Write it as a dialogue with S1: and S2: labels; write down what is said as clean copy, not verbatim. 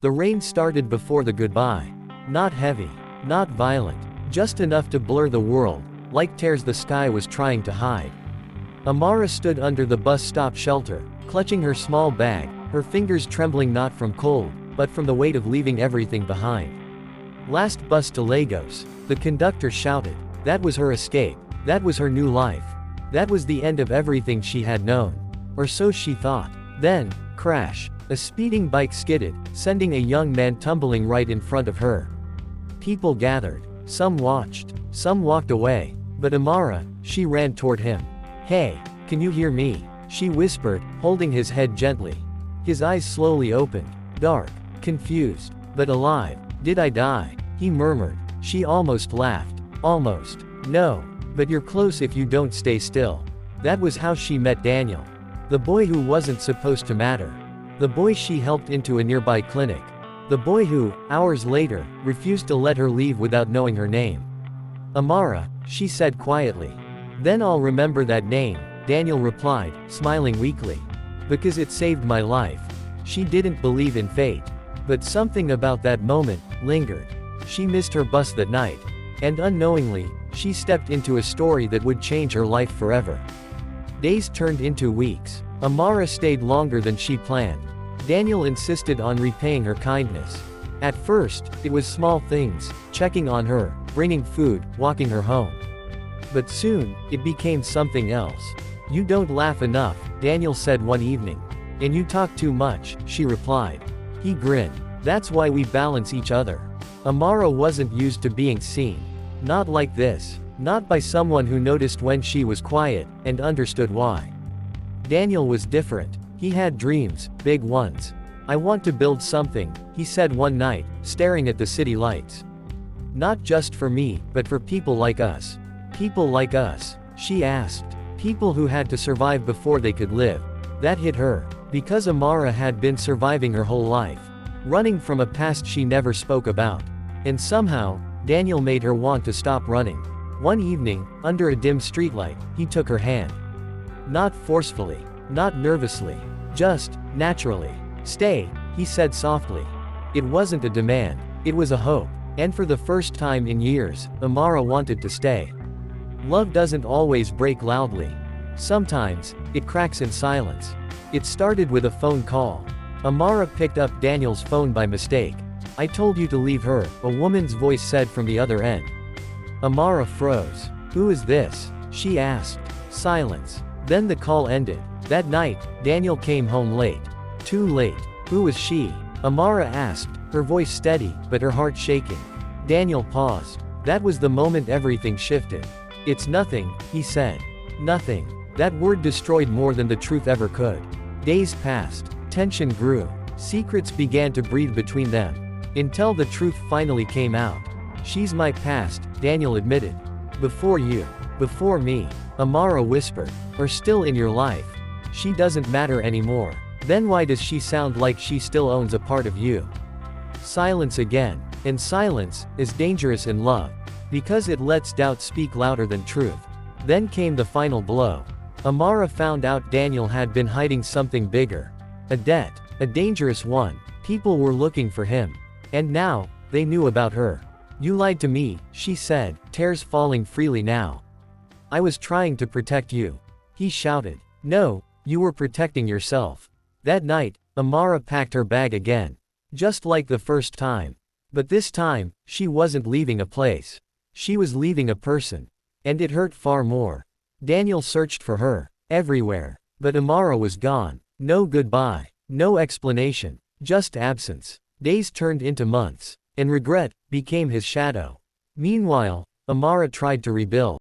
S1: The rain started before the goodbye. Not heavy, not violent, just enough to blur the world, like tears the sky was trying to hide. Amara stood under the bus stop shelter, clutching her small bag, her fingers trembling not from cold, but from the weight of leaving everything behind. Last bus to Lagos, the conductor shouted. That was her escape, that was her new life. That was the end of everything she had known. Or so she thought. Then, crash. A speeding bike skidded, sending a young man tumbling right in front of her. People gathered. Some watched. Some walked away. But Amara, she ran toward him. "Hey, can you hear me?" she whispered, holding his head gently. His eyes slowly opened. Dark, confused, but alive. "Did I die?" he murmured. She almost laughed. "Almost. No. But you're close if you don't stay still." That was how she met Daniel. The boy who wasn't supposed to matter. The boy she helped into a nearby clinic. The boy who, hours later, refused to let her leave without knowing her name. "Amara," she said quietly. "Then I'll remember that name," Daniel replied, smiling weakly. "Because it saved my life." She didn't believe in fate. But something about that moment lingered. She missed her bus that night. And unknowingly, she stepped into a story that would change her life forever. Days turned into weeks. Amara stayed longer than she planned. Daniel insisted on repaying her kindness. At first, it was small things, checking on her, bringing food, walking her home. But soon, it became something else. "You don't laugh enough," Daniel said one evening. "And you talk too much," she replied. He grinned. "That's why we balance each other." Amara wasn't used to being seen. Not like this. Not by someone who noticed when she was quiet, and understood why. Daniel was different. He had dreams, big ones. "I want to build something," he said one night, staring at the city lights. "Not just for me, but for people like us." "People like us?" she asked. "People who had to survive before they could live." That hit her. Because Amara had been surviving her whole life. Running from a past she never spoke about. And somehow, Daniel made her want to stop running. One evening, under a dim streetlight, he took her hand. Not forcefully, not nervously, just, naturally. "Stay," he said softly. It wasn't a demand, it was a hope. And for the first time in years, Amara wanted to stay. Love doesn't always break loudly. Sometimes, it cracks in silence. It started with a phone call. Amara picked up Daniel's phone by mistake. "I told you to leave her," a woman's voice said from the other end. Amara froze. "Who is this?" she asked. Silence. Then the call ended. That night, Daniel came home late. Too late. "Who was she?" Amara asked, her voice steady, but her heart shaking. Daniel paused. That was the moment everything shifted. "It's nothing," he said. Nothing. That word destroyed more than the truth ever could. Days passed. Tension grew. Secrets began to breathe between them. Until the truth finally came out. "She's my past," Daniel admitted. "Before you. Before me," Amara whispered. "Or still in your life. She doesn't matter anymore." "Then why does she sound like she still owns a part of you?" Silence again. And silence is dangerous in love. Because it lets doubt speak louder than truth. Then came the final blow. Amara found out Daniel had been hiding something bigger. A debt. A dangerous one. People were looking for him. And now, they knew about her. "You lied to me," she said, tears falling freely now. "I was trying to protect you," he shouted. "No, you were protecting yourself." That night, Amara packed her bag again. Just like the first time. But this time, she wasn't leaving a place. She was leaving a person. And it hurt far more. Daniel searched for her. Everywhere. But Amara was gone. No goodbye. No explanation. Just absence. Days turned into months. And regret became his shadow. Meanwhile, Amara tried to rebuild.